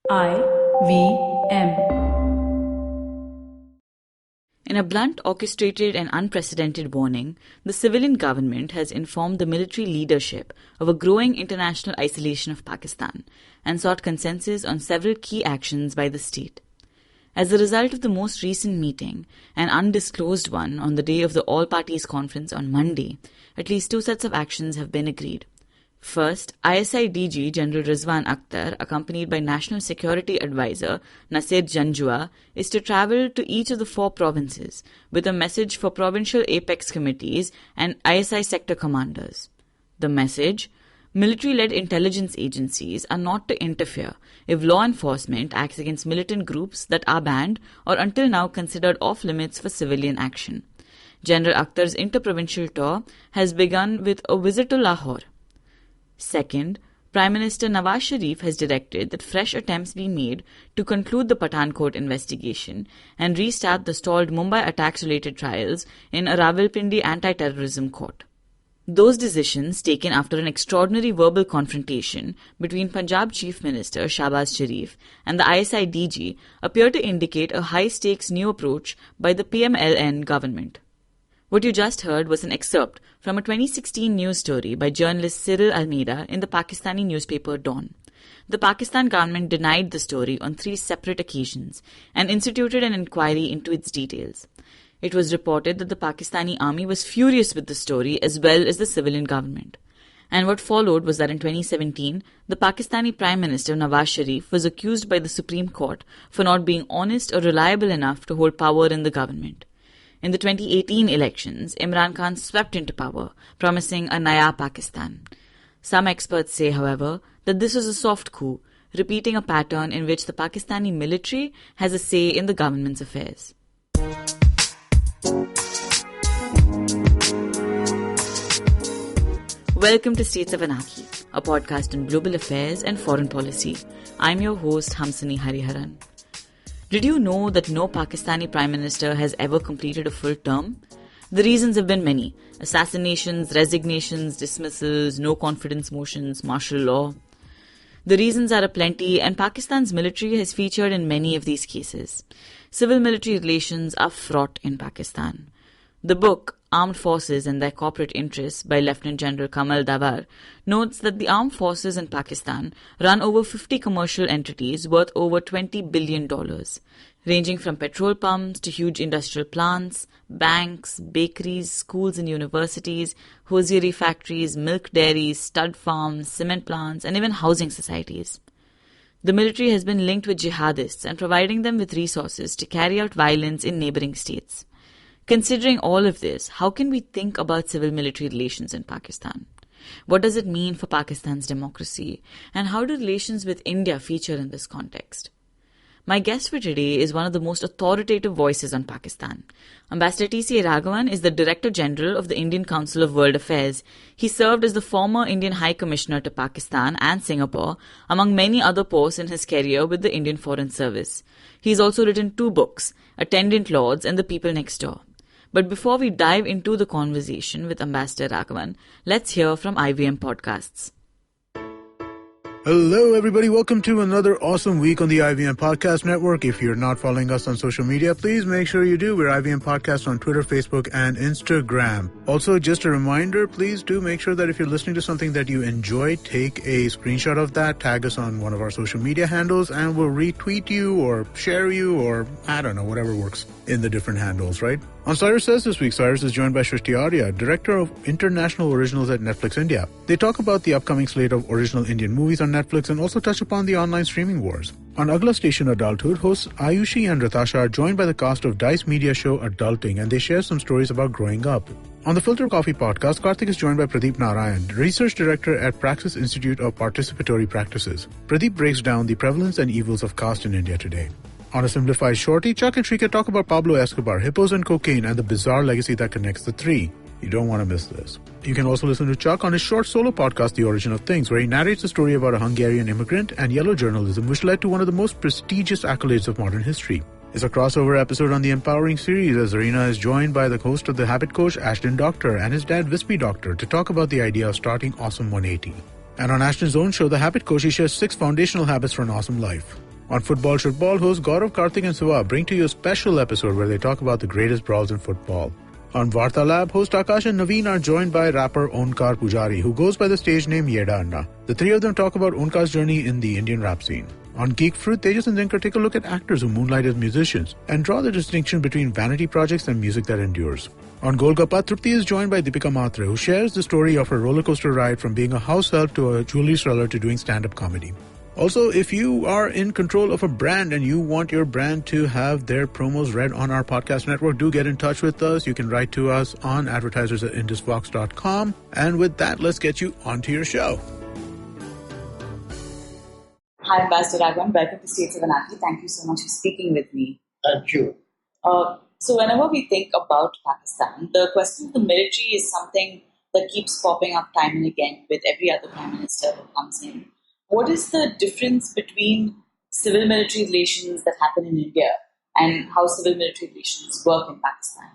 IVM. In a blunt, orchestrated and unprecedented warning, the civilian government has informed the military leadership of a growing international isolation of Pakistan and sought consensus on several key actions by the state. As a result of the most recent meeting, an undisclosed one on the day of the all-parties conference on Monday, at least two sets of actions have been agreed. First, ISI DG General Rizwan Akhtar, accompanied by National Security Advisor Nasir Janjua, is to travel to each of the 4 provinces with a message for provincial apex committees and ISI sector commanders. The message: military-led intelligence agencies are not to interfere if law enforcement acts against militant groups that are banned or until now considered off-limits for civilian action. General Akhtar's interprovincial tour has begun with a visit to Lahore. Second, Prime Minister Nawaz Sharif has directed that fresh attempts be made to conclude the Pathankot investigation and restart the stalled Mumbai attacks-related trials in a Rawalpindi anti-terrorism court. Those decisions, taken after an extraordinary verbal confrontation between Punjab Chief Minister Shahbaz Sharif and the ISI DG, appear to indicate a high-stakes new approach by the PMLN government. What you just heard was an excerpt from a 2016 news story by journalist Cyril Almeida in the Pakistani newspaper Dawn. The Pakistan government denied the story on 3 separate occasions and instituted an inquiry into its details. It was reported that the Pakistani army was furious with the story as well as the civilian government. And what followed was that in 2017, the Pakistani Prime Minister Nawaz Sharif was accused by the Supreme Court for not being honest or reliable enough to hold power in the government. In the 2018 elections, Imran Khan swept into power, promising a Naya Pakistan. Some experts say, however, that this was a soft coup, repeating a pattern in which the Pakistani military has a say in the government's affairs. Welcome to States of Anarchy, a podcast on global affairs and foreign policy. I'm your host, Hamsini Hariharan. Did you know that no Pakistani Prime Minister has ever completed a full term? The reasons have been many: assassinations, resignations, dismissals, no confidence motions, martial law. The reasons are aplenty, and Pakistan's military has featured in many of these cases. Civil-military relations are fraught in Pakistan. The book, Armed Forces and Their Corporate Interests by Lieutenant General Kamal Dawar notes that the armed forces in Pakistan run over 50 commercial entities worth over $20 billion, ranging from petrol pumps to huge industrial plants, banks, bakeries, schools and universities, hosiery factories, milk dairies, stud farms, cement plants, and even housing societies. The military has been linked with jihadists and providing them with resources to carry out violence in neighboring states. Considering all of this, how can we think about civil-military relations in Pakistan? What does it mean for Pakistan's democracy? And how do relations with India feature in this context? My guest for today is one of the most authoritative voices on Pakistan. Ambassador T.C. Raghavan is the Director General of the Indian Council of World Affairs. He served as the former Indian High Commissioner to Pakistan and Singapore, among many other posts in his career with the Indian Foreign Service. He's also written 2 books, Attendant Lords and The People Next Door. But before we dive into the conversation with Ambassador Raghavan, let's hear from IVM Podcasts. Hello, everybody. Welcome to another awesome week on the IVM Podcast Network. If you're not following us on social media, please make sure you do. We're IVM Podcast on Twitter, Facebook, and Instagram. Also, just a reminder, please do make sure that if you're listening to something that you enjoy, take a screenshot of that, tag us on one of our social media handles, and we'll retweet you or share you or, I don't know, whatever works in the different handles, right? On Cyrus Says this week, Cyrus is joined by Shrishti Arya, Director of International Originals at Netflix India. They talk about the upcoming slate of original Indian movies on Netflix and also touch upon the online streaming wars. On Agla Station Adulthood, hosts Ayushi and Ratasha are joined by the cast of Dice Media show Adulting, and they share some stories about growing up. On the Filter Coffee podcast, Karthik is joined by Pradeep Narayan, Research Director at Praxis Institute of Participatory Practices. Pradeep breaks down the prevalence and evils of caste in India today. On a simplified shorty, Chuck and Shrika talk about Pablo Escobar, hippos and cocaine, and the bizarre legacy that connects the three. You don't want to miss this. You can also listen to Chuck on his short solo podcast, The Origin of Things, where he narrates the story about a Hungarian immigrant and yellow journalism, which led to one of the most prestigious accolades of modern history. It's a crossover episode on the Empowering series, as Zarina is joined by the host of The Habit Coach, Ashton Doctor, and his dad, Wispy Doctor, to talk about the idea of starting Awesome 180. And on Ashton's own show, The Habit Coach, he shares 6 foundational habits for an awesome life. On Football Should Ball, hosts Gaurav, Karthik and Siva bring to you a special episode where they talk about the greatest brawls in football. On Varta Lab, host Akash and Naveen are joined by rapper Onkar Pujari, who goes by the stage name Yeda Anna. The three of them talk about Onkar's journey in the Indian rap scene. On Geek Fruit, Tejas and Dinkar take a look at actors who moonlight as musicians and draw the distinction between vanity projects and music that endures. On Golgappa, Trupti is joined by Deepika Matre, who shares the story of her rollercoaster ride from being a house help to a jewelry seller to doing stand-up comedy. Also, if you are in control of a brand and you want your brand to have their promos read on our podcast network, do get in touch with us. You can write to us on advertisers@indusvox.com. And with that, let's get you onto your show. Hi, Ambassador Raghavan. Welcome to States of Anarchy. Thank you so much for speaking with me. Thank you. So whenever we think about Pakistan, the question of the military is something that keeps popping up time and again with every other prime minister who comes in. What is the difference between civil-military relations that happen in India and how civil-military relations work in Pakistan?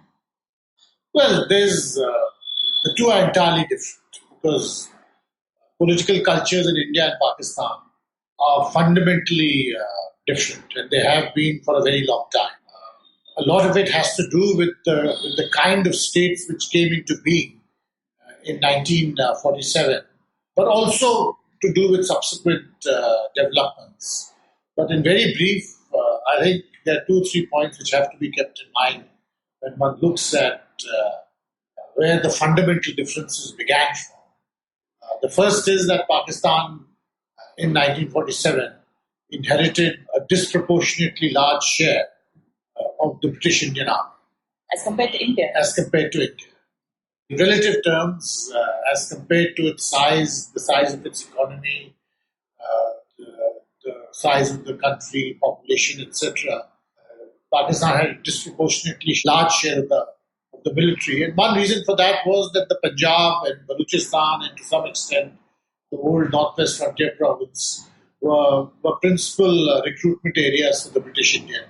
Well, the two are entirely different because political cultures in India and Pakistan are fundamentally different, and they have been for a very long time. A lot of it has to do with the kind of states which came into being in 1947, but also to do with subsequent developments. But in very brief, I think there are 2 or 3 points which have to be kept in mind when one looks at where the fundamental differences began from. The first is that Pakistan in 1947 inherited a disproportionately large share of the British Indian Army. As compared to India? As compared to India. In relative terms, as compared to its size, the size of its economy, the size of the country, population, etc., Pakistan had a disproportionately large share of the military. And one reason for that was that the Punjab and Balochistan, and to some extent the old Northwest Frontier province, were principal recruitment areas for the British Indian.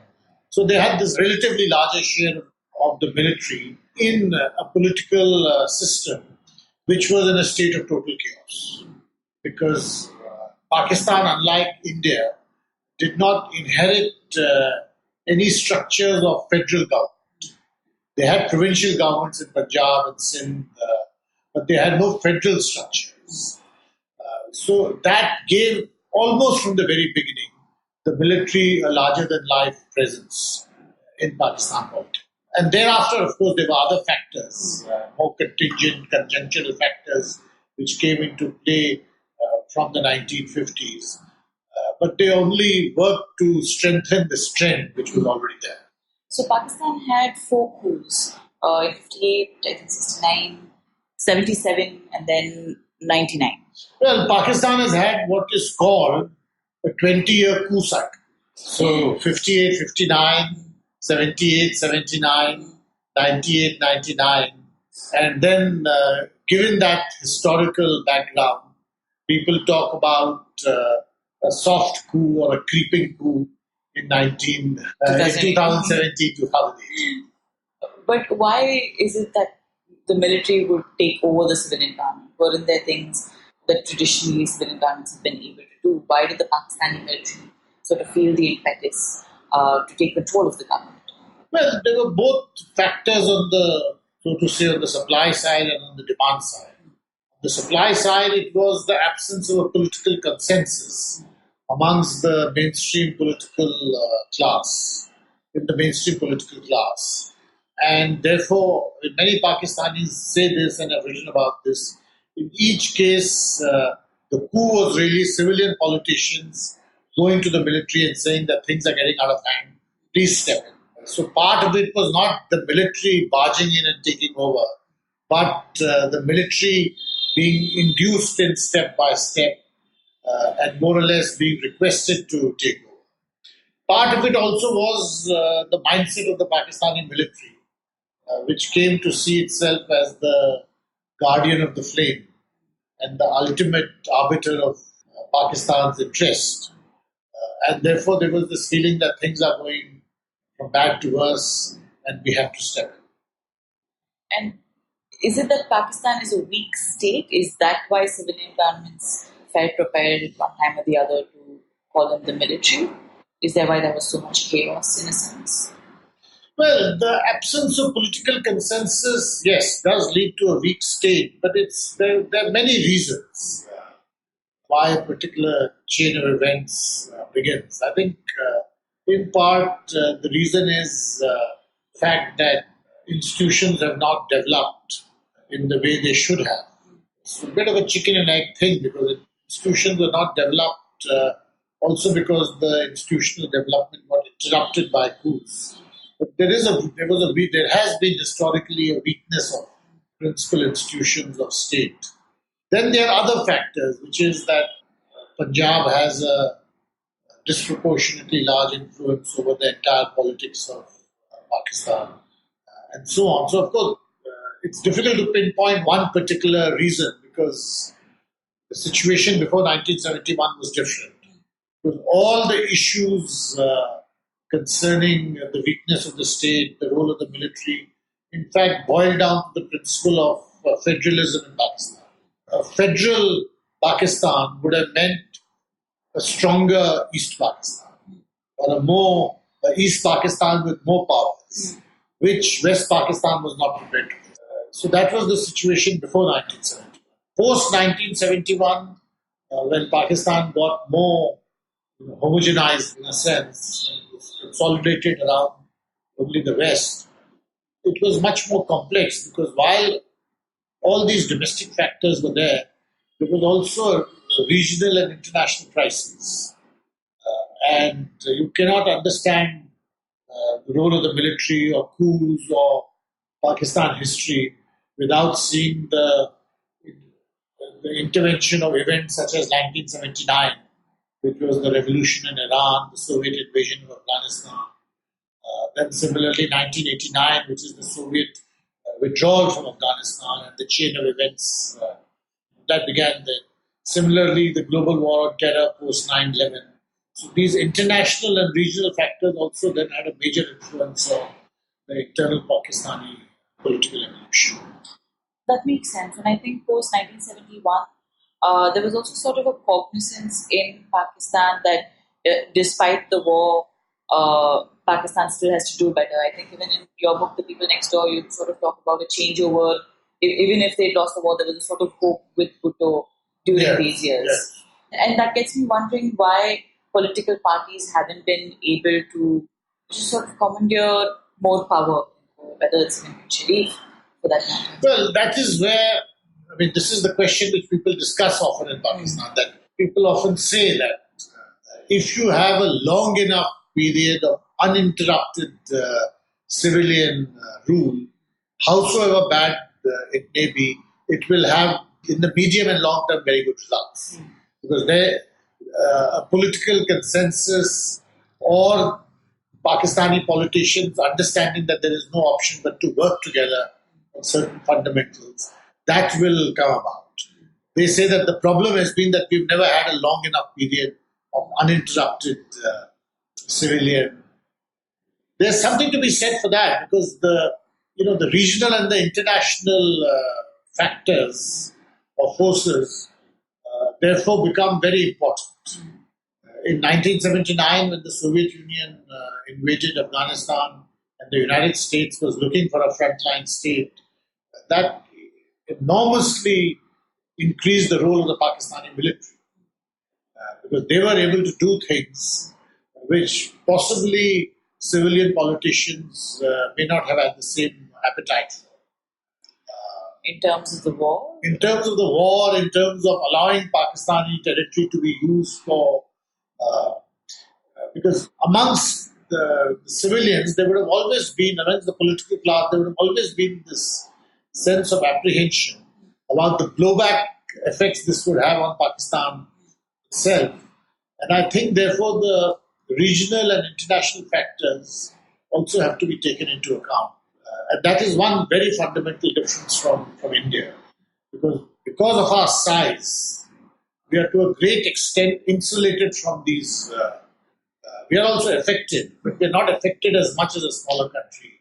So they had this relatively larger share of the military in a political system which was in a state of total chaos. Because Pakistan, unlike India, did not inherit any structures of federal government. They had provincial governments in Punjab and Sindh, but they had no federal structures. So that gave, almost from the very beginning, the military a larger-than-life presence in Pakistan politics. And thereafter, of course, there were other factors, more contingent, conjunctural factors, which came into play from the 1950s. But they only worked to strengthen this trend, which was already there. So Pakistan had 4 coups, in 58, I think 69, 77, and then 99. Well, Pakistan has had what is called a 20-year coup cycle. So 58, 59, 78, 79, 98, 99. And then, given that historical background, people talk about a soft coup or a creeping coup in 2017, 2008. But why is it that the military would take over the civilian government? Weren't there things that traditionally civilian governments have been able to do? Why did the Pakistani military sort of feel the impetus to take control of the government? Well, there were both factors on the, so to say, on the supply side and on the demand side. On the supply side, it was the absence of a political consensus amongst the mainstream political class, in the mainstream political class. And therefore, many Pakistanis say this and have written about this. In each case, the coup was really civilian politicians going to the military and saying that things are getting out of hand, please step in. So part of it was not the military barging in and taking over, but the military being induced in step by step and more or less being requested to take over. Part of it also was the mindset of the Pakistani military, which came to see itself as the guardian of the flame and the ultimate arbiter of Pakistan's interest. And therefore there was this feeling that things are going from bad to worse and we have to step in. And is it that Pakistan is a weak state? Is that why civilian governments felt prepared at one time or the other to call in the military? Is that why there was so much chaos in a sense? Well, the absence of political consensus, yes, does lead to a weak state, but there are many reasons why a particular chain of events begins. I think, in part, the reason is fact that institutions have not developed in the way they should have. It's a bit of a chicken and egg thing because institutions were not developed also because the institutional development got interrupted by coups. But there has been historically a weakness of principal institutions of state. Then there are other factors, which is that Punjab has a disproportionately large influence over the entire politics of Pakistan, and so on. So, of course, it's difficult to pinpoint one particular reason because the situation before 1971 was different. Because all the issues concerning the weakness of the state, the role of the military, in fact, boil down to the principle of federalism in Pakistan. A federal Pakistan would have meant a stronger East Pakistan or a more East Pakistan with more powers, which West Pakistan was not prepared to. So that was the situation before 1971. Post 1971, when Pakistan got more homogenized in a sense, consolidated around only the West, it was much more complex because while all these domestic factors were there, there was also a regional and international crisis. And you cannot understand the role of the military or coups or Pakistan history without seeing the intervention of events such as 1979, which was the revolution in Iran, the Soviet invasion of Afghanistan. Then similarly 1989, which is the Soviet withdrawal from Afghanistan and the chain of events that began then. Similarly, the global war on terror post 9/11. So these international and regional factors also then had a major influence on the internal Pakistani political evolution. That makes sense. And I think post 1971, there was also sort of a cognizance in Pakistan that despite the war, Pakistan still has to do better. I think even in your book, The People Next Door, you sort of talk about a changeover. Even if they lost the war, there was a sort of hope with Bhutto during these years. Yes. And that gets me wondering why political parties haven't been able to just sort of commandeer more power, whether it's in Sharif for that matter. Well, that is where, this is the question which people discuss often in Pakistan, that people often say that if you have a long enough period of uninterrupted civilian rule, howsoever bad it may be, it will have, in the medium and long term, very good results. Because a political consensus or Pakistani politicians understanding that there is no option but to work together on certain fundamentals, that will come about. They say that the problem has been that we've never had a long enough period of uninterrupted civilian. There's something to be said for that because the regional and the international factors or forces therefore become very important. In 1979, when the Soviet Union invaded Afghanistan and the United States was looking for a frontline state, that enormously increased the role of the Pakistani military because they were able to do things which possibly civilian politicians may not have had the same appetite for. In terms of the war? In terms of the war, in terms of allowing Pakistani territory to be used for... because amongst the civilians, there would have always been, amongst the political class, there would have always been this sense of apprehension about the blowback effects this would have on Pakistan itself. And I think, therefore, the regional and international factors also have to be taken into account. And that is one very fundamental difference from India. Because of our size, we are to a great extent insulated from these. We are also affected, but we are not affected as much as a smaller country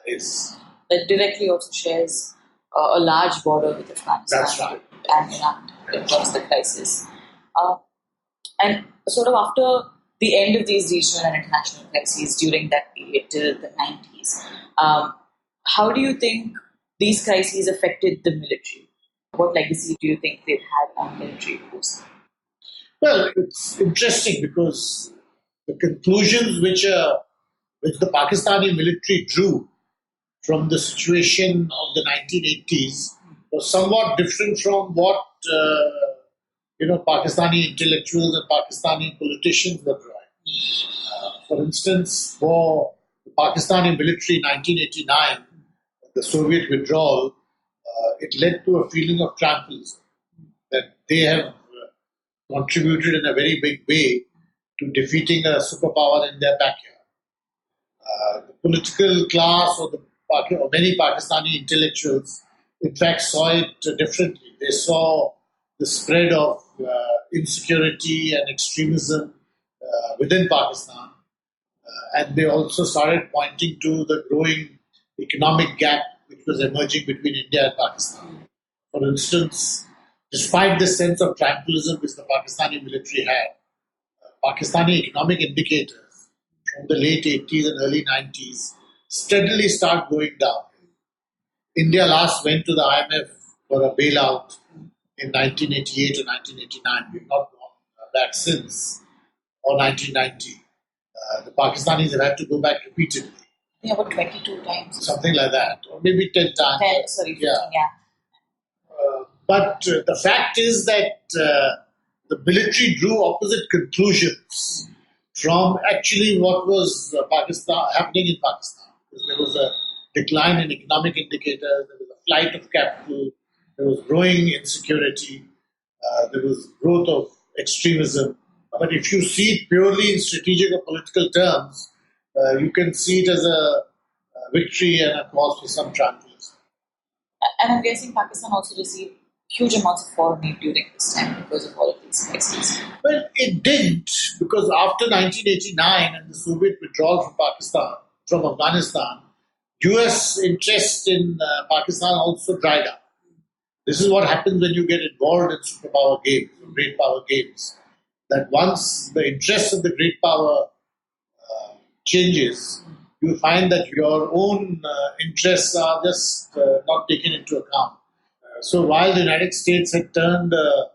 is. That directly also shares a large border with Afghanistan. That's right. And Iran in terms of the crisis. And sort of after the end of these regional and international crises during that period till the 90s. How do you think these crises affected the military? What legacy do you think they've had on military post? Well, it's interesting because the conclusions which the Pakistani military drew from the situation of the 1980s was somewhat different from what Pakistani intellectuals and Pakistani politicians were drawing. For instance, for the Pakistani military in 1989, the Soviet withdrawal, it led to a feeling of triumphalism that they have contributed in a very big way to defeating a superpower in their backyard. The political class or many Pakistani intellectuals, in fact, saw it differently. They saw the spread of insecurity and extremism within Pakistan, and they also started pointing to the growing economic gap which was emerging between India and Pakistan. For instance, despite the sense of triumphalism which the Pakistani military had, Pakistani economic indicators from the late 80s and early 90s steadily start going down. India last went to the IMF for a bailout in 1988 or 1989. We've not gone back since, or 1990. The Pakistanis have had to go back repeatedly. Yeah, about 22 times. Something like that, or maybe 10 times. 10, sorry, 15, yeah. But the fact is that the military drew opposite conclusions from actually what was happening in Pakistan. Because there was a decline in economic indicators, there was a flight of capital, there was growing insecurity, there was growth of extremism. But if you see it purely in strategic or political terms, you can see it as a victory and a cause for some triumphalism. And I'm guessing Pakistan also received huge amounts of foreign aid during this time because of all of these crises. Well, it didn't, because after 1989 and the Soviet withdrawal from Afghanistan, US interest in Pakistan also dried up. This is what happens when you get involved in superpower games, great power games. That once the interest of the great power changes, you find that your own interests are just not taken into account. So while the United States had turned a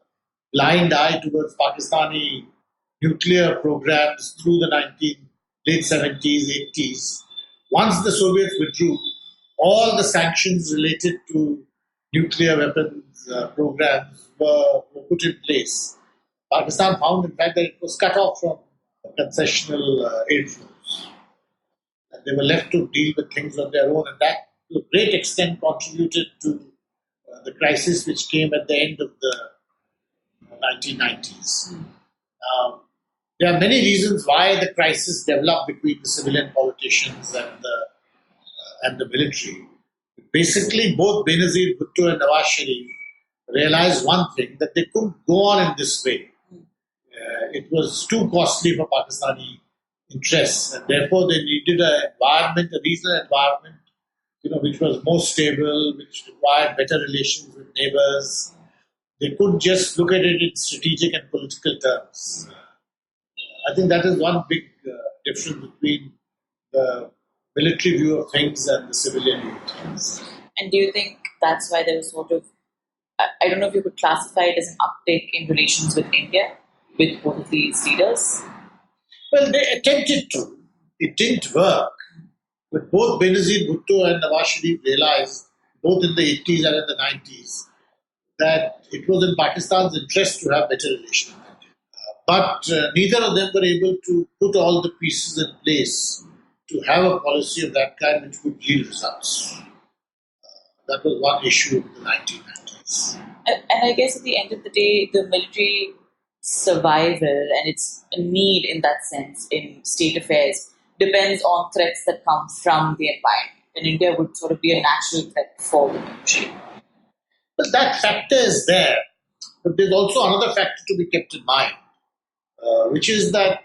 blind eye towards Pakistani nuclear programs through the late 70s, 80s, once the Soviets withdrew, all the sanctions related to nuclear weapons programs were put in place. Pakistan found, in fact, that it was cut off from concessional aid flows. And they were left to deal with things on their own, and that to a great extent contributed to the crisis which came at the end of the 1990s. There are many reasons why the crisis developed between the civilian politicians and the military. Basically, both Benazir Bhutto and Nawaz Sharif realized one thing, that they couldn't go on in this way. It was too costly for Pakistani interests, and therefore they needed a regional environment, which was more stable, which required better relations with neighbors. They couldn't just look at it in strategic and political terms. I think that is one big difference between the military view of things and the civilian view of things. And do you think that's why there was sort of, I don't know if you could classify it as an uptick in relations with India, with both of these leaders? Well, they attempted to. It didn't work. But both Benazir Bhutto and Nawaz Sharif realized, both in the 80s and in the 90s, that it was in Pakistan's interest to have better relations with India. But neither of them were able to put all the pieces in place to have a policy of that kind which would yield results. That was one issue in the 1990s. And I guess at the end of the day, the military survival and its need in that sense in state affairs depends on threats that come from the environment. And India would sort of be a natural threat for the military. But that factor is there. But there's also another factor to be kept in mind, which is that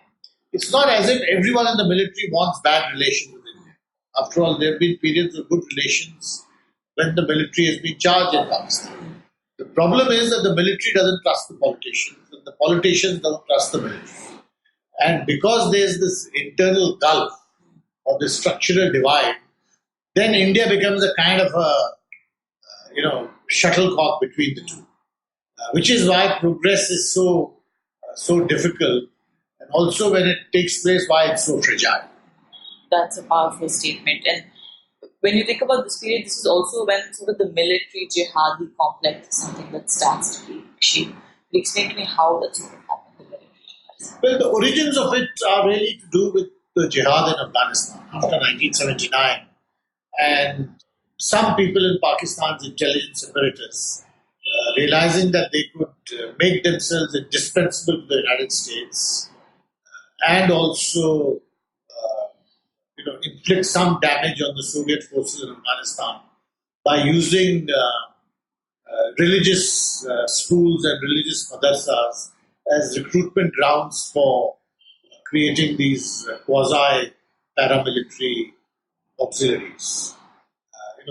it's not as if everyone in the military wants bad relations with India. After all, there have been periods of good relations when the military has been charged in Pakistan. The problem is that the military doesn't trust the politicians, and the politicians don't trust the military. And because there's this internal gulf or this structural divide, then India becomes a kind of a shuttlecock between the two, which is why progress is so difficult, and also when it takes place, why it's so fragile. That's a powerful statement. And when you think about this period, this is also when sort of the military jihadi complex is something that starts to be shaped. Explain to me how that sort of happened. The military. Well, the origins of it are really to do with the jihad in Afghanistan after 1979. And some people in Pakistan's intelligence apparatus, realizing that they could make themselves indispensable to the United States and also inflict some damage on the Soviet forces in Afghanistan by using religious schools and religious madrasas as recruitment grounds for creating these quasi-paramilitary auxiliaries,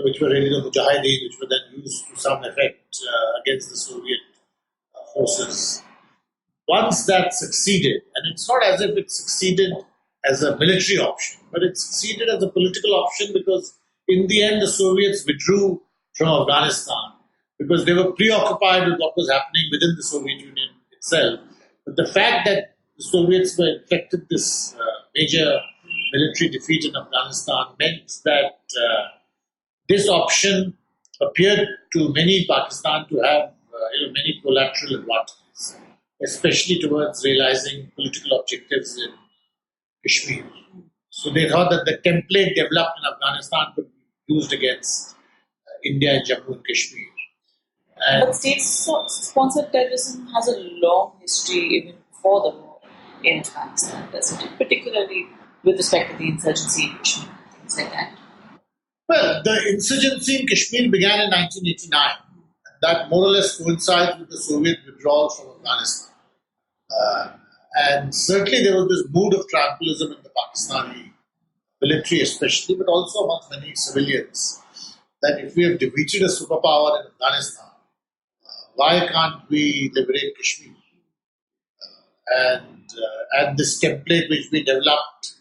which were really the Mujahideen, which were then used to some effect against the Soviet forces. Once that succeeded, and it's not as if it succeeded as a military option, but it succeeded as a political option because in the end the Soviets withdrew from Afghanistan because they were preoccupied with what was happening within the Soviet Union itself. But the fact that the Soviets were inflicted this major military defeat in Afghanistan meant that this option appeared to many in Pakistan to have many collateral advantages, especially towards realizing political objectives in Kashmir. So they thought that the template developed in Afghanistan could be used against India and Jammu and Kashmir. But state-sponsored terrorism has a long history even before the war in Afghanistan, doesn't it? Particularly with respect to the insurgency in Kashmir, things like that. Well, the insurgency in Kashmir began in 1989. That more or less coincides with the Soviet withdrawal from Afghanistan. And certainly there was this mood of tranquilism in the Pakistani military especially, but also amongst many civilians, that if we have defeated a superpower in Afghanistan, why can't we liberate Kashmir? And this template which we developed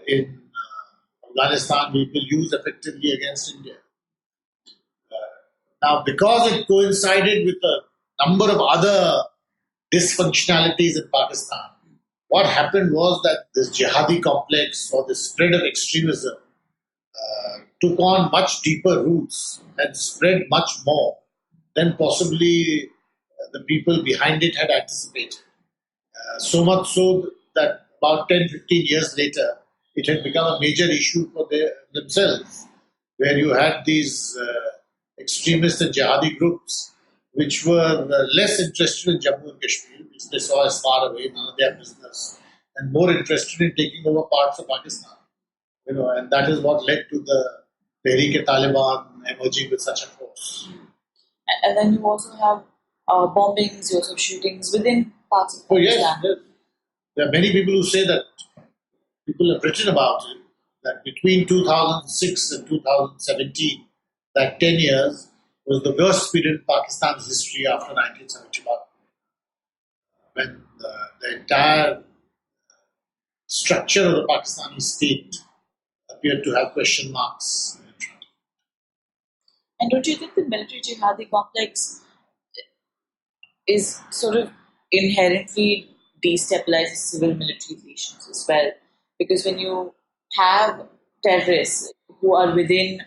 in Afghanistan, we will use effectively against India. Now, because it coincided with a number of other dysfunctionalities in Pakistan, what happened was that this jihadi complex or the spread of extremism took on much deeper roots and spread much more than possibly the people behind it had anticipated. So much so that about 10-15 years later, it had become a major issue for themselves, where you had these extremist and jihadi groups which were less interested in Jammu and Kashmir, which they saw as far away, none of their business, and more interested in taking over parts of Pakistan. And that is what led to the Tehreek-e-Taliban emerging with such a force. And then you also have bombings, you also have shootings within parts of Pakistan. Yes. There are many people who say that, people have written about it, that between 2006 and 2017, that 10 years was the worst period in Pakistan's history after 1971, when the entire structure of the Pakistani state appeared to have question marks in front of it. And don't you think the military jihadi complex is sort of inherently destabilizes civil-military relations as well? Because when you have terrorists who are within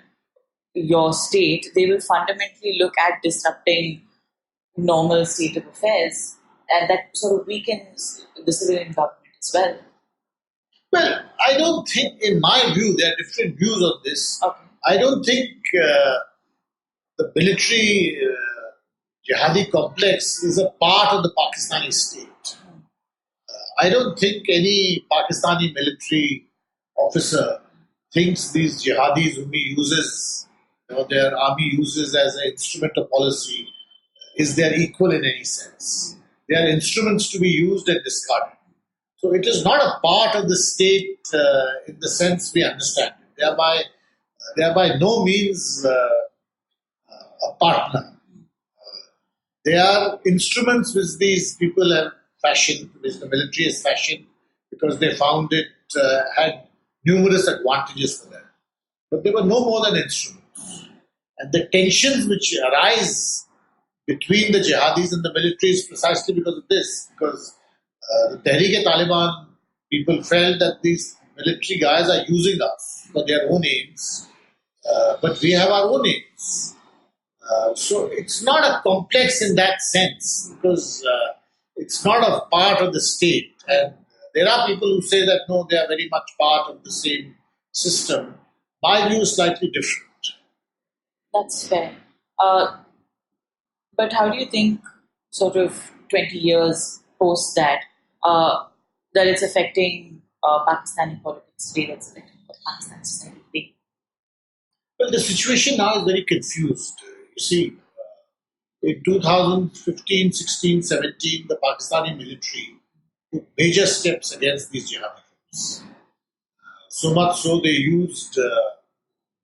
your state, they will fundamentally look at disrupting normal state of affairs, and that sort of weakens the civilian government as well. Well, I don't think, in my view, there are different views on this. Okay. I don't think the military jihadi complex is a part of the Pakistani state. I don't think any Pakistani military officer thinks these jihadis whom he uses, their army uses as an instrument of policy, is their equal in any sense. They are instruments to be used and discarded. So it is not a part of the state in the sense we understand it. They are by no means a partner. They are instruments which these people have fashioned, which the military has fashioned because they found it had numerous advantages for them. But they were no more than instruments. And the tensions which arise between the jihadis and the military is precisely because of this. Because the Tehreek-e-Taliban people felt that these military guys are using us for their own aims, but we have our own aims. So it's not a complex in that sense because it's not a part of the state. And there are people who say that no, they are very much part of the same system. My view is slightly different. That's fair. But how do you think, sort of 20 years post that, that it's affecting Pakistani politics today, that's affecting Pakistani society? Well, the situation now is very confused. You see, in 2015, 16, 17, the Pakistani military took major steps against these jihadi groups. So much so they used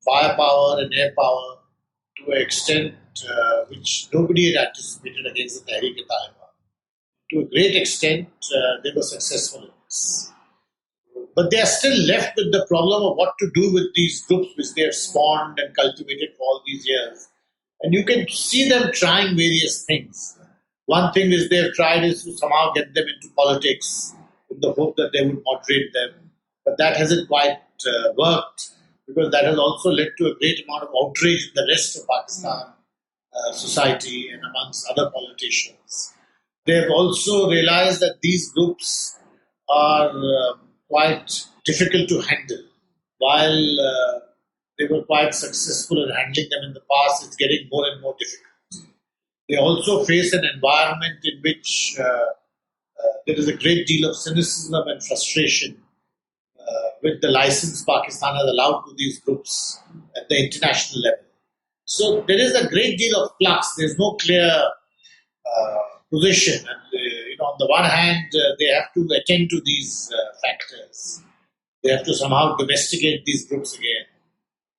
firepower and air power to an extent which nobody had anticipated against the Tehreek-e-Taliban. To a great extent, they were successful in this. But they are still left with the problem of what to do with these groups which they have spawned and cultivated for all these years. And you can see them trying various things. One thing is they have tried is to somehow get them into politics in the hope that they would moderate them. But that hasn't quite worked because that has also led to a great amount of outrage in the rest of Pakistan society and amongst other politicians. They have also realized that these groups are quite difficult to handle. While they were quite successful in handling them in the past, it's getting more and more difficult. They also face an environment in which there is a great deal of cynicism and frustration with the license Pakistan has allowed to these groups at the international level. So there is a great deal of flux. There's no clear position. And on the one hand, they have to attend to these factors. They have to somehow domesticate these groups again.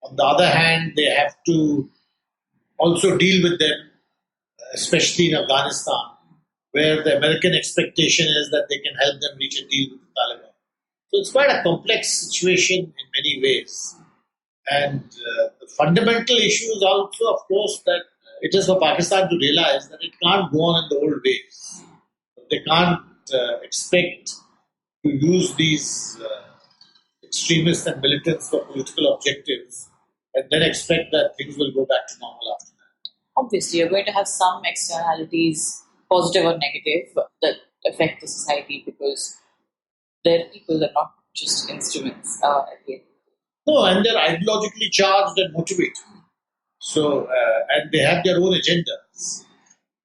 On the other hand, they have to also deal with them, especially in Afghanistan, where the American expectation is that they can help them reach a deal with the Taliban. So it's quite a complex situation in many ways. And the fundamental issue is also, of course, that it is for Pakistan to realize that it can't go on in the old ways. They can't expect to use these extremists and militants for political objectives and then expect that things will go back to normal after that. Obviously, you're going to have some externalities, positive or negative, that affect the society because their people are not just instruments at the end. No, and they're ideologically charged and motivated. So, and they have their own agendas.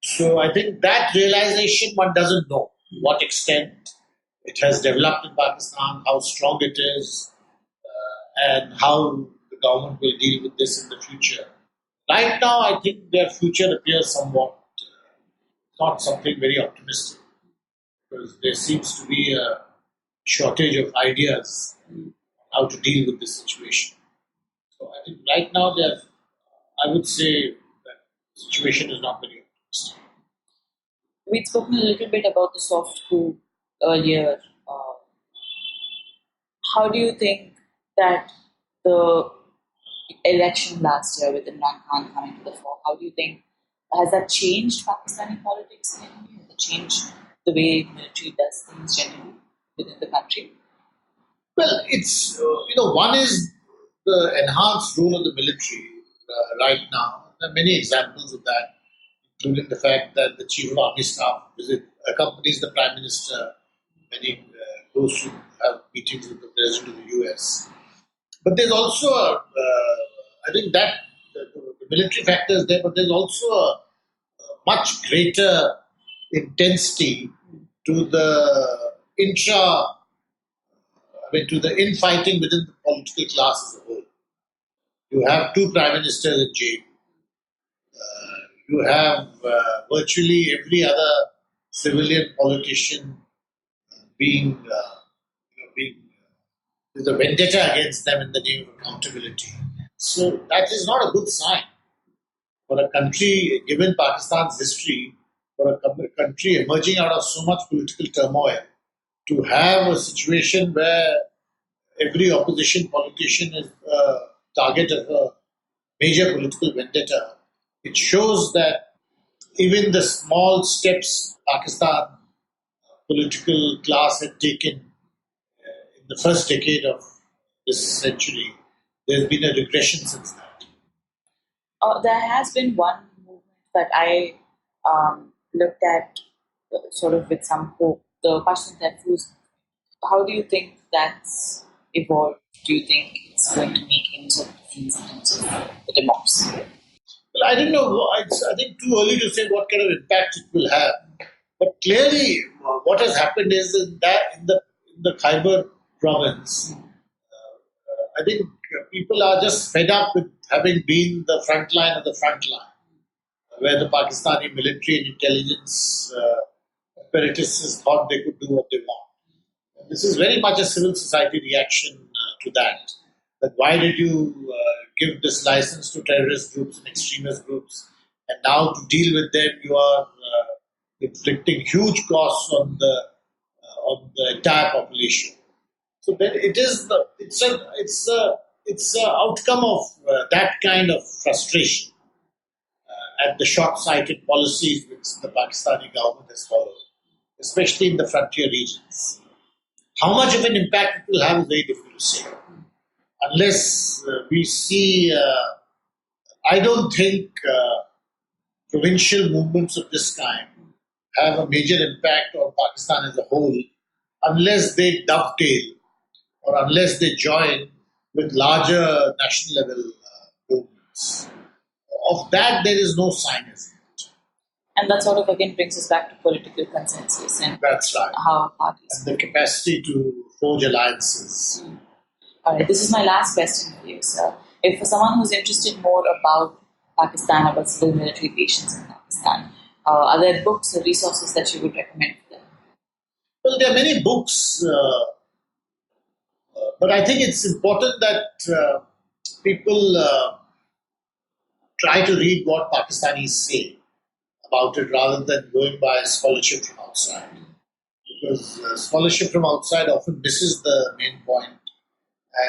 So, I think that realization one doesn't know what extent it has developed in Pakistan, how strong it is, and how the government will deal with this in the future. Right now, I think their future appears somewhat not something very optimistic because there seems to be a shortage of ideas on how to deal with this situation. So I think right now I would say that the situation is not very optimistic. We'd spoken a little bit about the soft coup earlier. How do you think that the election last year with Imran Khan coming to the fore, how do you think, has that changed Pakistani politics in any way? Has it changed the way military does things generally within the country? Well, it's, one is the enhanced role of the military right now. There are many examples of that, including the fact that the Chief of Army Staff accompanies the Prime Minister when he goes to have meetings with the President of the US. But there's also, I think that the military factor is there, but there's also a much greater intensity to the to the infighting within the political class as a whole. You have two prime ministers in jail. You have virtually every other civilian politician being there's a vendetta against them in the name of accountability. So that is not a good sign for a country, given Pakistan's history, for a country emerging out of so much political turmoil. to have a situation where every opposition politician is a target of a major political vendetta. It shows that even the small steps Pakistan political class had taken in the first decade of this century, there's been a regression since that. There has been one movement that I looked at sort of with some hope, the Pashtun Tahfuz. How do you think that's evolved? Do you think it's going to make any sort of difference in terms of the democracy? Well, I don't know. I think too early to say what kind of impact it will have. But clearly, what has happened is that in the Khyber province, I think people are just fed up with having been the front line of the front line, where the Pakistani military and intelligence apparatuses thought they could do what they want. And this is very much a civil society reaction to that. That why did you give this license to terrorist groups and extremist groups, and now to deal with them you are inflicting huge costs on the entire population. So then it's a outcome of that kind of frustration at the short-sighted policies which the Pakistani government has followed, especially in the frontier regions. How much of an impact it will have is very difficult to say. Unless we see, I don't think provincial movements of this kind have a major impact on Pakistan as a whole, unless they dovetail or unless they join with larger national level movements. Of that, there is no sign as yet. And that sort of again brings us back to political consensus and that's right. How parties and the capacity to forge alliances. All right, this is my last question for you, sir. If for someone who's interested more about Pakistan, about civil-military relations in Pakistan, are there books or resources that you would recommend for them? Well, there are many books, but I think it's important that people try to read what Pakistanis say about it rather than going by scholarship from outside. Because scholarship from outside often misses the main point.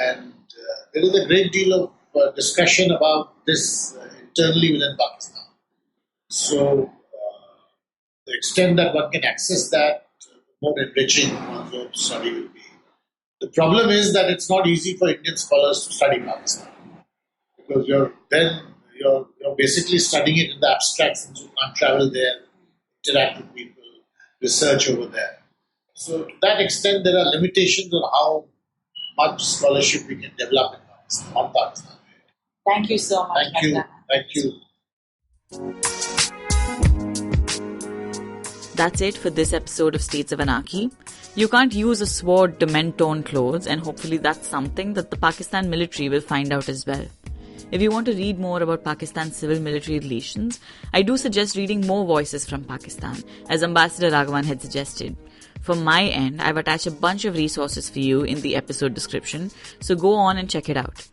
And there is a great deal of discussion about this internally within Pakistan. So, the extent that one can access that, the more enriching one's own study will be. The problem is that it's not easy for Indian scholars to study Pakistan. Because you're basically studying it in the abstract since you can't travel there, interact with people, research over there. So, to that extent, there are limitations on how much scholarship we can develop in Pakistan, on Pakistan. Thank you so much. Thank you. That's it for this episode of States of Anarchy. You can't use a sword to mend torn clothes, and hopefully that's something that the Pakistan military will find out as well. If you want to read more about Pakistan's civil-military relations, I do suggest reading more voices from Pakistan, as Ambassador Raghavan had suggested. From my end, I've attached a bunch of resources for you in the episode description, so go on and check it out.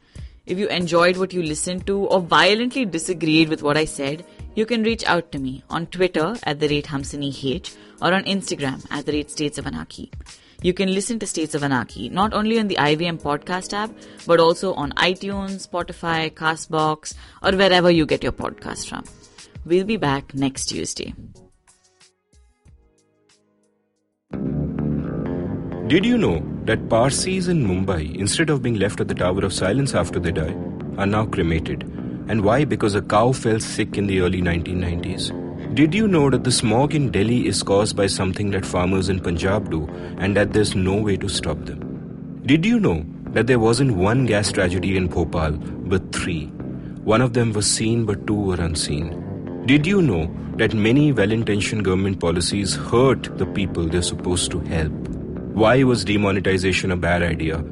If you enjoyed what you listened to or violently disagreed with what I said, you can reach out to me on Twitter @HamsiniH or on Instagram @States of Anarchy. You can listen to States of Anarchy not only on the IVM podcast app, but also on iTunes, Spotify, Castbox, or wherever you get your podcast from. We'll be back next Tuesday. Did you know that Parsis in Mumbai, instead of being left at the Tower of Silence after they die, are now cremated? And why? Because a cow fell sick in the early 1990s. Did you know that the smog in Delhi is caused by something that farmers in Punjab do and that there's no way to stop them? Did you know that there wasn't one gas tragedy in Bhopal, but 3? One of them was seen, but 2 were unseen. Did you know that many well-intentioned government policies hurt the people they're supposed to help? Why was demonetization a bad idea?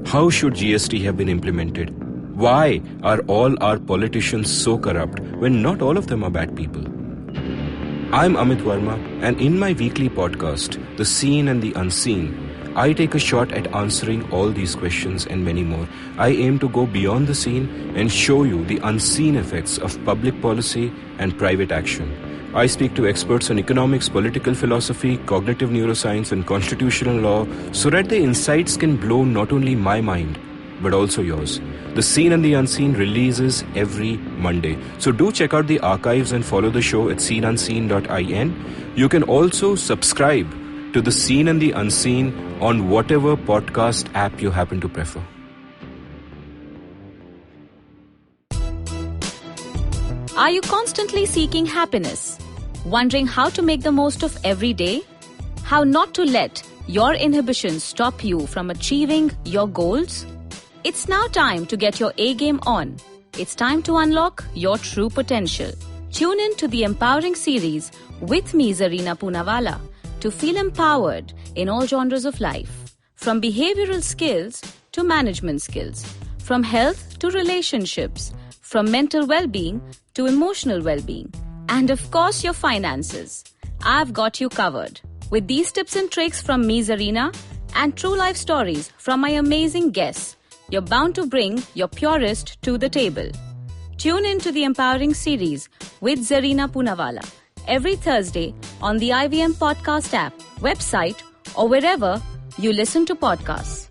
How should GST have been implemented? Why are all our politicians so corrupt when not all of them are bad people? I'm Amit Verma, and in my weekly podcast, The Seen and the Unseen, I take a shot at answering all these questions and many more. I aim to go beyond the scene and show you the unseen effects of public policy and private action. I speak to experts on economics, political philosophy, cognitive neuroscience, and constitutional law so that their insights can blow not only my mind, but also yours. The Seen and the Unseen releases every Monday. So do check out the archives and follow the show at seenunseen.in. You can also subscribe to the Seen and the Unseen on whatever podcast app you happen to prefer. Are you constantly seeking happiness? Wondering how to make the most of every day? How not to let your inhibitions stop you from achieving your goals? It's now time to get your A-game on. It's time to unlock your true potential. Tune in to the Empowering series with me, Zarina Poonawalla, to feel empowered in all genres of life. From behavioral skills to management skills. From health to relationships. From mental well-being to emotional well-being. And of course, your finances. I've got you covered. With these tips and tricks from me, Zarina, and true life stories from my amazing guests, you're bound to bring your purest to the table. Tune in to the Empowering series with Zarina Poonawalla every Thursday on the IVM Podcast app, website, or wherever you listen to podcasts.